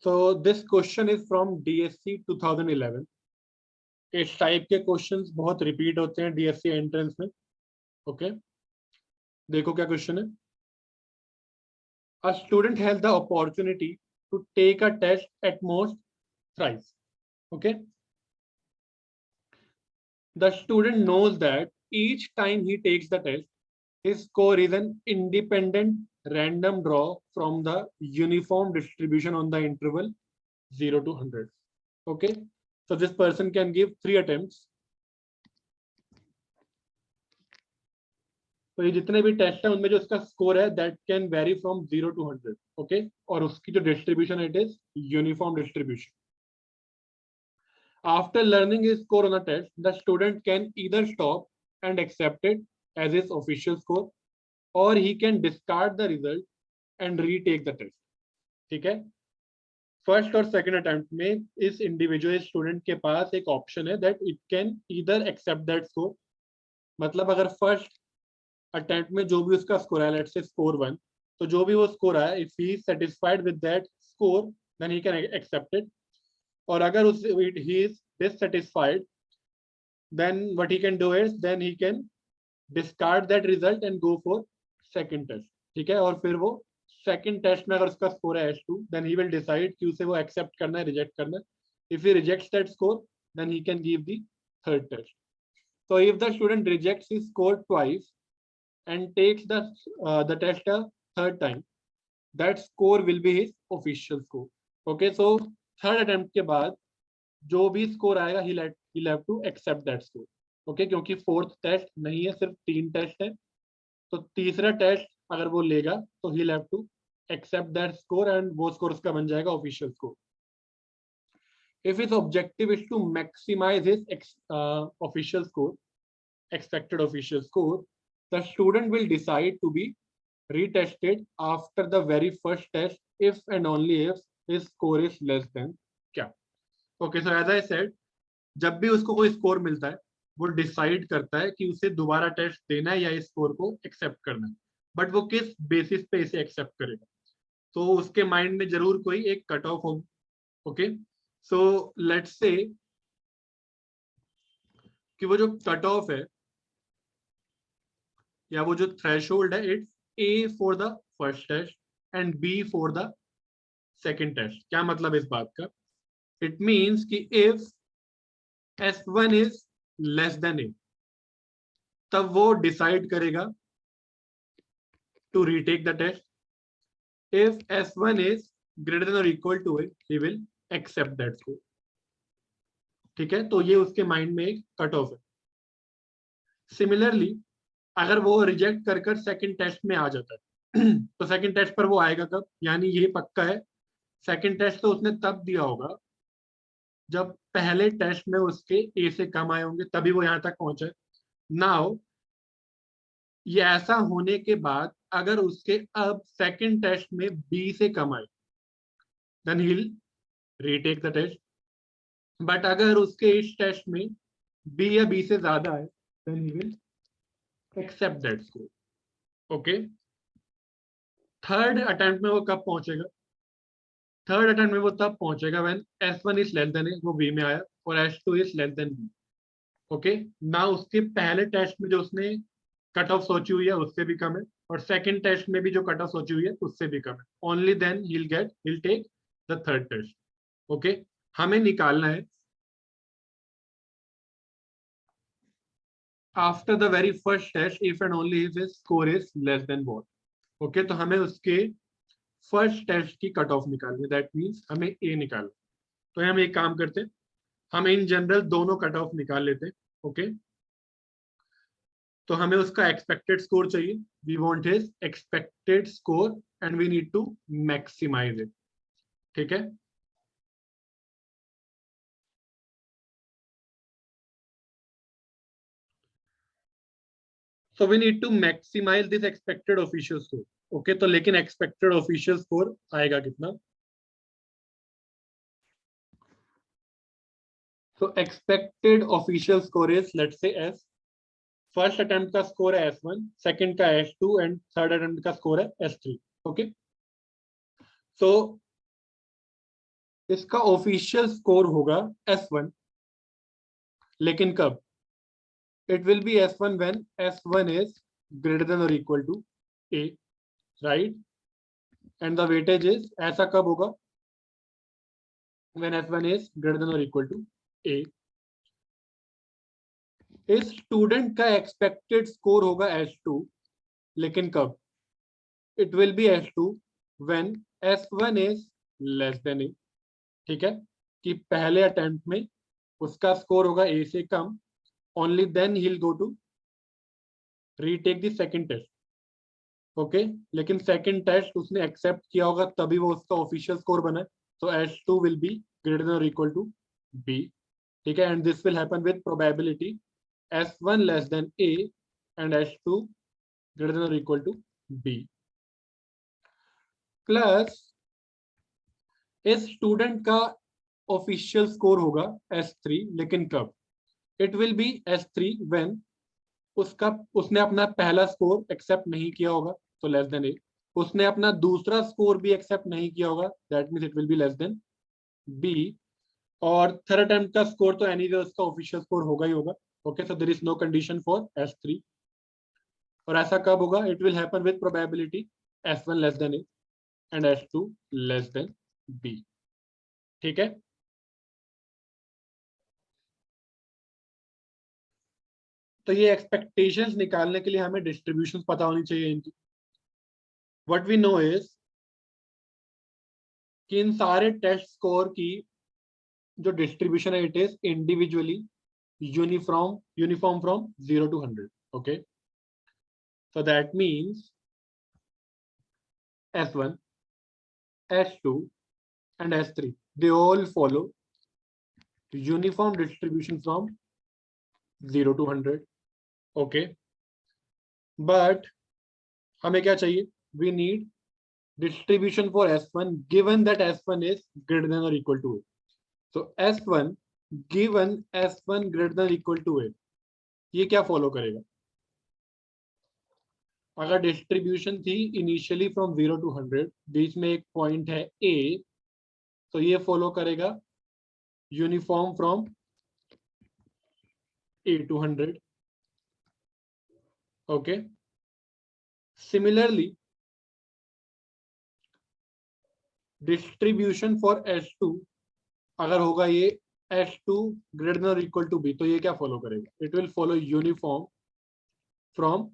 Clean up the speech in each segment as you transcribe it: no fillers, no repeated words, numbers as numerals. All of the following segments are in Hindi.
So this question is from DSC 2011. इस टाइप के क्वेश्चंस बहुत रिपीट होते हैं DSC एंट्रेंस में. ओके, देखो क्या क्वेश्चन है. A student has the opportunity to take a test at most thrice. Okay, the student knows that each time he takes the test, his score is an independent random draw from the uniform distribution on the interval 0 to 100. Okay, so this person can give 3 attempts. तो ये जितने भी टेस्ट है उनमें जो इसका स्कोर है that can very from 0 to 100. Okay, और उसकी जो distribution it is uniform distribution. After learning his score on a test, the student can either stop and accept it as his official score, or he can discard the result and retake the test. ठीक है, फर्स्ट और सेकंड अटेम्प्ट में इस इंडिविजुअल स्टूडेंट के पास एक ऑप्शन है that it can either accept that score. मतलब अगर फर्स्ट अटेम्प्ट में जो भी उसका स्कोर है, लेट्स से स्कोर 1, तो जो भी वो स्कोर आया, if he is satisfied with that score then he can accept it. और अगर उस he is dissatisfied, then what he can do is then he can discard that result and go for second test. ठीक है, और फिर वो सेकंड टेस्ट में अगर उसका स्कोर है H2, then he will decide कि उसे वो एक्सेप्ट करना है, रिजेक्ट करना है. If he rejects that score, then he can give the third test. So if the student rejects his score twice and takes the test a third time, that score will be his official score. Okay, so third attempt के बाद जो भी स्कोर आएगा he'll have to accept that score. Okay, क्योंकि फोर्थ टेस्ट नहीं है, सिर्फ 3 टेस्ट है. तो तीसरा टेस्ट अगर वो लेगा तो he'll have to accept that score and वो स्कोर उसका बन जाएगा official score. If his objective is to maximize his official score, expected official score, the student will decide to be retested after the very first test if and only if his score is less than क्या. Okay, so as I said, जब भी उसको कोई स्कोर मिलता है वो डिसाइड करता है कि उसे दोबारा टेस्ट देना है या इस स्कोर को एक्सेप्ट करना है. बट वो किस बेसिस पे इसे एक्सेप्ट करेगा, तो उसके माइंड में जरूर कोई एक कट ऑफ होगी. ओके, सो लेट्स से कि वो जो कट ऑफ है या वो जो थ्रेशोल्ड है, it's A for the first test and B for the second test. क्या मतलब इस बात का? इट मीन्स कि if S1 is less than A, तब वो डिसाइड करेगा to retake the test. If S1 is greater than और equal to A, he will accept that score. ठीक है, तो ये उसके माइंड में एक कट ऑफ है. सिमिलरली अगर वो रिजेक्ट कर कर सेकेंड टेस्ट में आ जाता है तो सेकेंड टेस्ट पर वो आएगा कब? यानी ये पक्का है सेकेंड टेस्ट तो उसने तब दिया होगा जब पहले टेस्ट में उसके A से कम आए होंगे, तभी वो यहाँ तक पहुंचे. नाउ ये ऐसा होने के बाद अगर उसके अब सेकेंड टेस्ट में B से कम आए then he will retake the test. But अगर उसके इस टेस्ट में B या B से ज्यादा है then he will accept that score. Okay, third attempt में वो कब पहुंचेगा? थर्ड अटेम्प्ट में वो तब पहुंचेगा when S1 is less than A, वो B में आया, और S2 is less than B. Okay, ना उसके पहले टेस्ट में जो उसने कट ऑफ सोची हुई है उससे भी कम है, और सेकंड टेस्ट में भी जो कट ऑफ सोची हुई है उससे भी कम है. Only then he'll take the third test. Okay, हमें निकालना है after the very first test if and only if his score is less than what. Okay, तो हमें उसके फर्स्ट टेस्ट की कट ऑफ निकालनी है, दैट मीन्स हमें A निकालना. तो हम एक काम करते हैं, हम इन जनरल दोनों कट ऑफ निकाल लेते हैं. ओके, तो हमें उसका एक्सपेक्टेड स्कोर चाहिए. We want his expected score and we need to maximize it. ठीक है, so we need to maximize this expected official score. Okay, तो लेकिन एक्सपेक्टेड ऑफिशियल स्कोर आएगा कितना? तो expected official score is let's say S. First attempt का स्कोर है S1, सेकंड का S2 एंड थर्ड अटेम्प्ट का स्कोर है S3. ओके, सो इसका ऑफिशियल स्कोर होगा S1, लेकिन कब? It will be S1 when S1 is greater than or equal to A, right? And the weightage is, ऐसा कब होगा? When S1 is greater than or equal to A. इस स्टूडेंट का एक्सपेक्टेड स्कोर होगा S2, लेकिन कब? It will be S2 when S1 is less than A. ठीक है, कि पहले अटेम्प्ट में उसका स्कोर होगा A से कम, only then he'll go to retake the second test. Okay, लेकिन सेकंड टेस्ट उसने एक्सेप्ट किया होगा तभी वो उसका ऑफिशियल स्कोर बना है. सो S2 will be greater than और इक्वल टू B. ठीक है, and this will happen with probability S1 less than A and S2 greater than और इक्वल टू B. प्लस इस स्टूडेंट का ऑफिशियल स्कोर होगा S3, लेकिन कब? It will B S3 when उसने अपना पहला स्कोर एक्सेप्ट नहीं किया होगा, तो लेस देन A. उसने अपना दूसरा स्कोर भी एक्सेप्ट नहीं किया होगा, that means it will be less than B. और थर्ड अटेम्प्ट का स्कोर तो एनीवे उसका ऑफिशियल स्कोर होगा ही होगा. Okay, so there is no condition for S3. और ऐसा कब होगा? It will happen with probability S1 less than A and S2 less than B. ठीक है, तो ये एक्सपेक्टेशंस निकालने के लिए हमें डिस्ट्रीब्यूशंस पता होनी चाहिए इनकी. व्हाट वी नो इज कि इन सारे टेस्ट स्कोर की जो डिस्ट्रीब्यूशन है, it is individually uniform from 0 to 100. Okay, so that means S1, S2 and S3 they all follow uniform distribution from 0 to 100. Okay, but हमें क्या चाहिए? We need distribution for S1 given that S1 is greater than or equal to A. So S1 given S1 greater than or equal to A, ये क्या फॉलो करेगा? अगर डिस्ट्रीब्यूशन थी इनिशियली फ्रॉम 0 to 100, बीच में एक पॉइंट है A, तो ये फॉलो करेगा uniform from A to 100. Okay, similarly distribution for S2 अगर होगा ये S2 ग्रेटर देन और इक्वल टू B, तो ये क्या फॉलो करेगा? It will follow uniform from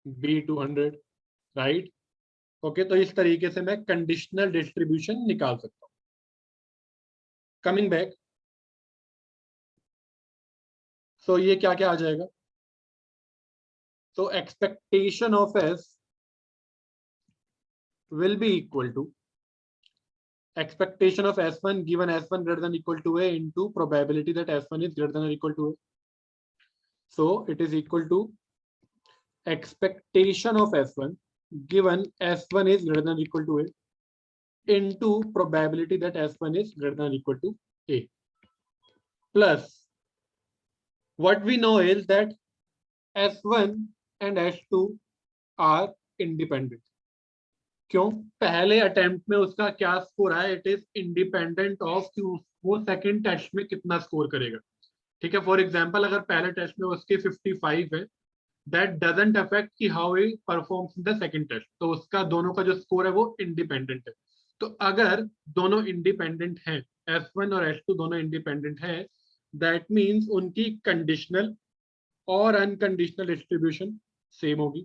B to 100, right? Okay, तो इस तरीके से मैं कंडीशनल डिस्ट्रीब्यूशन निकाल सकता हूं. कमिंग बैक, सो ये क्या क्या आ जाएगा? So expectation of S will be equal to expectation of S1 given S1 greater than equal to A into probability that S1 is greater than or equal to A. So it is equal to expectation of S1 given S1 is greater than or equal to A into probability that S1 is greater than or equal to A. Plus what we know is that S1 and S2 are independent. क्यों? पहले अटेम्प्ट में उसका क्या स्कोर आया, इट इज इंडिपेंडेंट ऑफ कि वो सेकंड टेस्ट में कितना स्कोर करेगा. ठीक है, फॉर एग्जांपल अगर पहले टेस्ट में उसके 55 है, दैट डजंट अफेक्ट कि how he performs in the second test, तो उसका दोनों का जो स्कोर है वो इंडिपेंडेंट है. तो अगर दोनों इंडिपेंडेंट हैं, S1 और S2 दोनों इंडिपेंडेंट है, दैट मीन्स उनकी कंडीशनल और अनकंडीशनल डिस्ट्रीब्यूशन सेम होगी.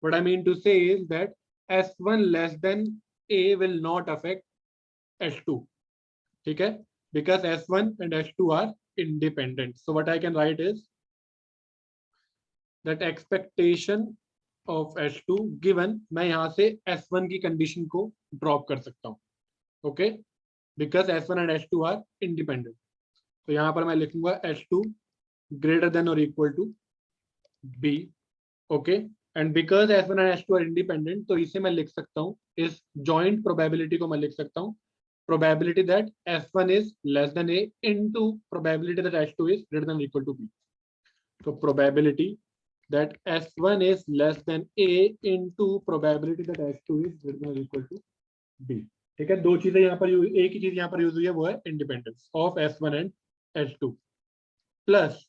व्हाट आई मीन टू से is that S1 less than A will not affect S2. ठीक है, because S1 and S2 are independent. So what I can write is that expectation of S2 given, मैं यहां से S1 की कंडीशन को ड्रॉप कर सकता हूं. Okay, because S1 and S2 are independent. तो यहां पर मैं लिखूंगा S2 greater than or equal to B. Okay, and because S1 and S2 are independent, तो इसे मैं लिख सकता हूँ, इस जॉइंट प्रोबेबिलिटी को मैं लिख सकता हूँ probability that S1 is less than A into probability that S2 is greater than equal to B. तो probability that S1 is less than A into probability that S2 is greater than equal to B. ठीक है, दो चीजें यहाँ पर एक ही चीज यहाँ पर यूज हुई है, वो है independence of S1 and S2 plus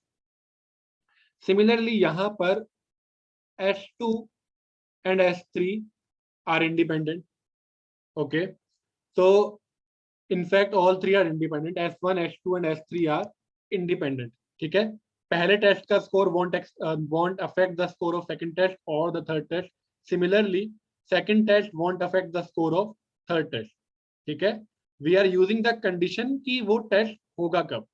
similarly यहाँ पर S2 and S3 are independent. Okay, so in fact all three are independent. S1, S2 and S3 are independent. ठीक है, पहले टेस्ट का score won't affect the score of second test or the third test. Similarly second test won't affect the score of third test. ठीक है, we are using the condition कि वो टेस्ट होगा कब,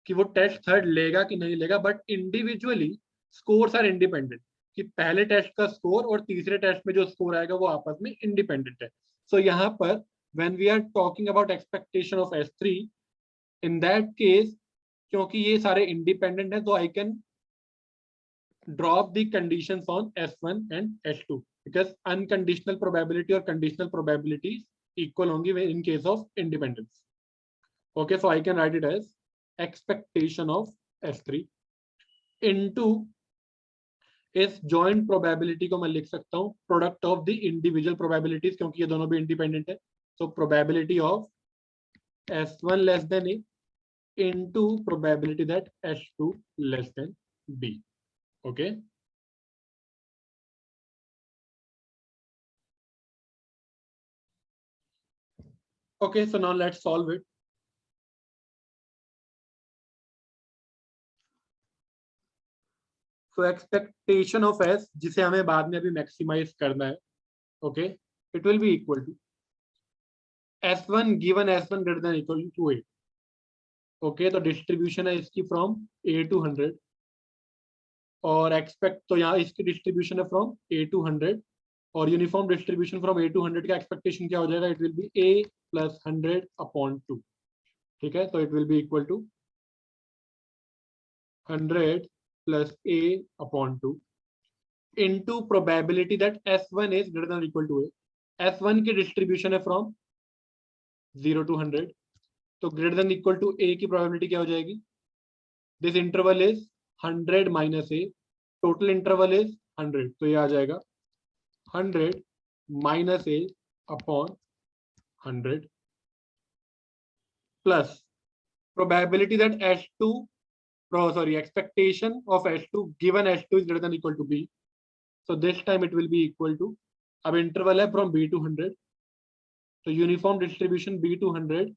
कि वो टेस्ट थर्ड लेगा कि नहीं लेगा, but individually scores are independent, कि पहले टेस्ट का स्कोर और तीसरे टेस्ट में जो स्कोर आएगा वो आपस में इंडिपेंडेंट है. सो यहाँ पर when we are talking about expectation of S3, in that case क्योंकि ये सारे इंडिपेंडेंट है, तो I can drop the conditions on S1 and S2 because unconditional probability or conditional probabilities equal होंगी in case of independence. Okay, so I can write it as expectation of S3 into इस जॉइंट प्रोबेबिलिटी को मैं लिख सकता हूँ product of the individual probabilities, क्योंकि ये दोनों भी इंडिपेंडेंट है. So probability of S1 less than A into probability that S2 less than B. Okay. Okay, so now let's solve it. So expectation of S, जिसे हमें बाद में अभी मैक्सिमाइज करना है, okay, it will be equal to S1 given S1 greater than equal to A. Okay, तो डिस्ट्रीब्यूशन है इसकी फ्रॉम A to 100 और एक्सपेक्ट, तो यहाँ इसकी डिस्ट्रीब्यूशन है फ्रॉम A to 100 और uniform distribution from A to 100 का एक्सपेक्टेशन क्या हो जाएगा, it will be A plus 100 upon 2. Okay है, तो it will be equal to 100 plus A upon 2 into probability that S1 is greater than or equal to A. S1 की डिस्ट्रीब्यूशन है फ्रॉम 0 to 100, तो greater than equal to A की प्रोबेबिलिटी क्या हो जाएगी, this interval is 100 minus A, total interval is 100, तो ये आ जाएगा 100 minus A upon 100 plus probability that expectation of S2 given S2 is greater than equal to B. So this time it will be equal to, अब इंटरवल है फ्रॉम B to 100, तो यूनिफॉर्म डिस्ट्रीब्यूशन B to 100,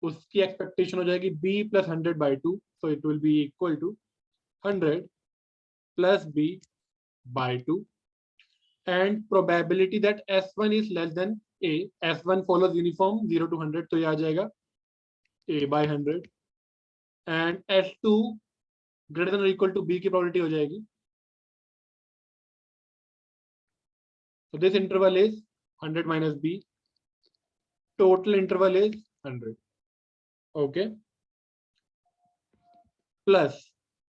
उसकी एक्सपेक्टेशन हो जाएगी B plus 100 by 2, so it will be equal to 100 plus B by 2 and probability that S1 is less than A, S1 follows uniform 0 to 100, तो ये आ जाएगा A by 100 and S2 greater than or equal to B की प्रोबेबिलिटी हो जाएगी, so this interval is 100 minus B, total interval is 100. Okay, plus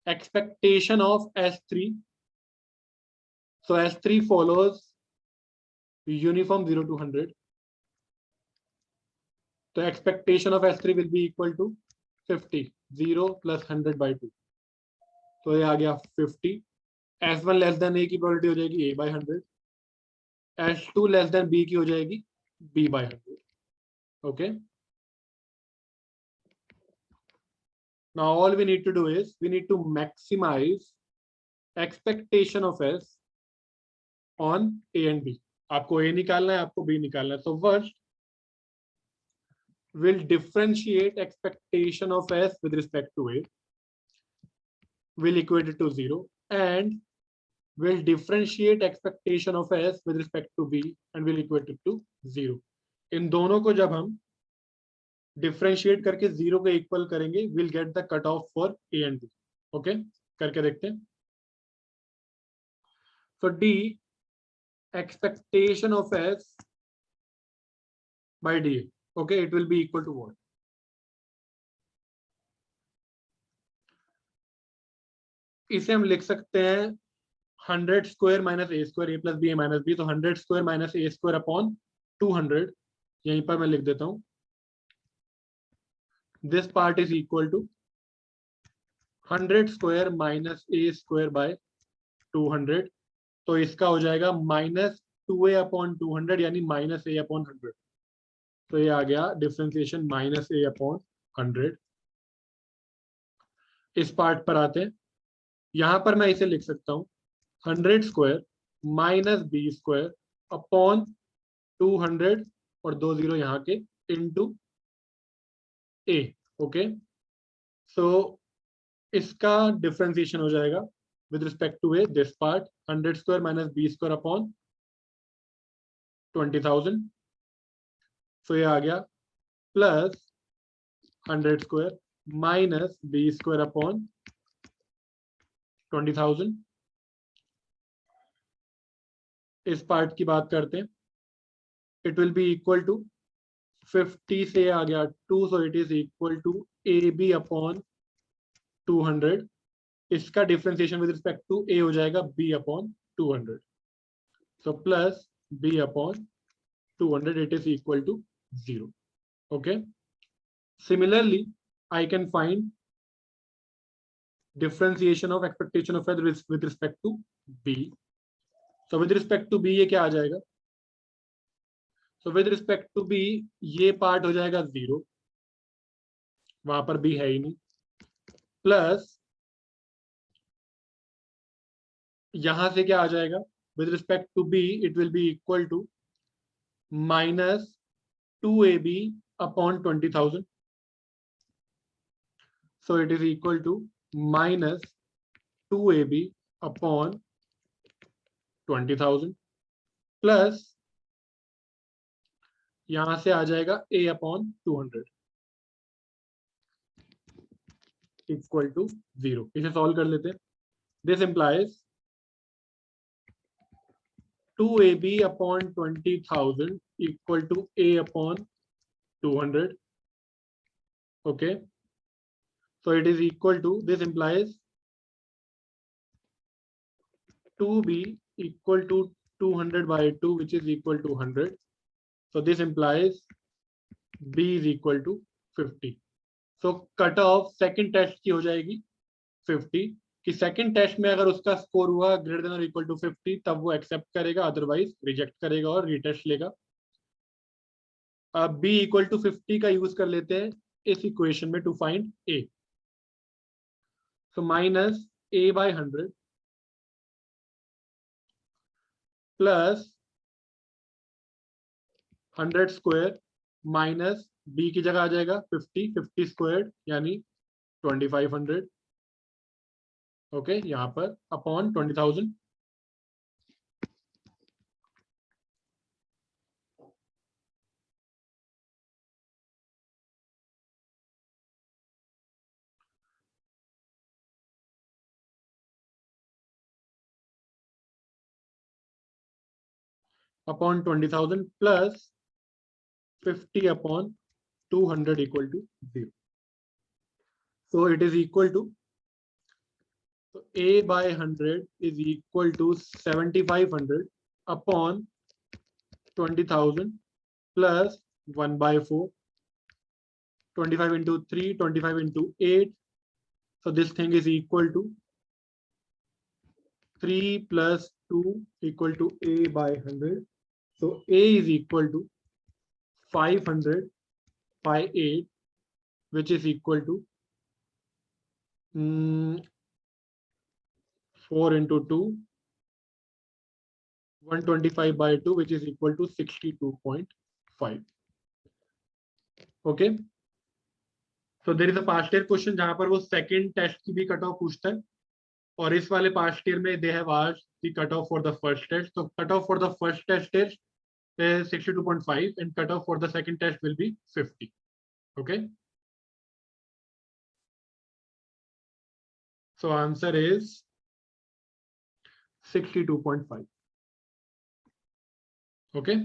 expectation of S3, so S3 follows uniform 0 to 100, so expectation of S3 will be equal to 50, 0 plus 100 by 2, तो ये आ गया 50. S1 लेस देन A की प्रोबेबिलिटी हो जाएगी A by 100, S2 less than B की हो जाएगी B by 100. Okay, now all we need to do is we need to maximize expectation of S on A and B. आपको A निकालना है, आपको B निकालना है. So first we'll differentiate expectation of S with respect to A, we'll equate it to 0, and we'll differentiate expectation of S with respect to B and we'll equate it to 0. इन दोनों को जब हम डिफरेंशिएट करके 0 के इक्वल करेंगे, we'll get the cut off for A and B. Okay, करके देखते हैं. So D, expectation of S by D, okay, it will be equal to what? इसे हम लिख सकते हैं 100 square minus A square A plus B A minus B, तो 100 square minus A square upon 200, यहीं पर मैं लिख देता हूं, this part is equal to 100 square minus A square by 200, तो इसका हो जाएगा minus 2A upon 200 यानी minus A upon 100. तो ये आ गया डिफरेंशिएशन -a/100। इस पार्ट पर आते हैं। यहां पर मैं इसे लिख सकता हूं 100² -b² अपॉन 200 और 2 0 यहाँ के इंटू a। ओके, सो इसका डिफरेंशिएशन हो जाएगा with respect to a, this part 100² -b² upon 20,000। So ये आ गया प्लस 100² -b² अपॉन 20,000। इस पार्ट की बात करते हैं। It will be equal to 50 से आ गया 2, so it is equal to ab upon 200। इसका differentiation with respect to a हो जाएगा b upon 200। So plus b upon 200 it is equal to 0। Okay, similarly I can find differentiation of expectation of wealth with respect to b. So with respect to b ये क्या आ जाएगा? So with respect to b ये पार्ट हो जाएगा 0, वहां पर b है ही नहीं, प्लस यहां से क्या आ जाएगा? with respect to b it will be equal to -2ab upon 20,000. So it is equal to -2ab upon 20,000 plus यहां से आ जाएगा a अपॉन 200 इक्वल टू 0। इसे सॉल्व कर लेते हैं। This implies 2ab upon 20,000 equal to a upon 200. Okay, so it is equal to, this implies 2b equal to 200 by 2, which is equal to 100. So this implies b is equal to 50. So cut off second test की हो जाएगी 50 कि सेकंड टेस्ट में अगर उसका स्कोर हुआ ग्रेटर देन और इक्वल टू 50 तब वो एक्सेप्ट करेगा, अदरवाइज रिजेक्ट करेगा और रीटेस्ट लेगा। अब b इक्वल टू 50 का यूज कर लेते हैं इस इक्वेशन में to find a। So minus a by 100 plus 100² minus b की जगह आ जाएगा 50 यानी 2500। ओके, यहाँ पर upon 20,000। Upon 20,000 plus 50 upon 200 equal to 0। So it is equal to, a by 100 is equal to 7,500 upon 20,000 plus 1 by 4, 25 into 3, 25 into 8. So this thing is equal to 3 plus 2 equal to a by 100. So a is equal to 500 by 8, which is equal to 4 into 2, 125 by 2, which is equal to 62.5. Okay. So there is a past year question जहां पर वो सेकंड टेस्ट की भी कट ऑफ पूछता है, और इस वाले पास्ट ईयर में they have asked the cut off for the first test. तो cut off for the first test is 62.5 and cut off for the second test will be 50. Okay, so answer is 62.5. Okay.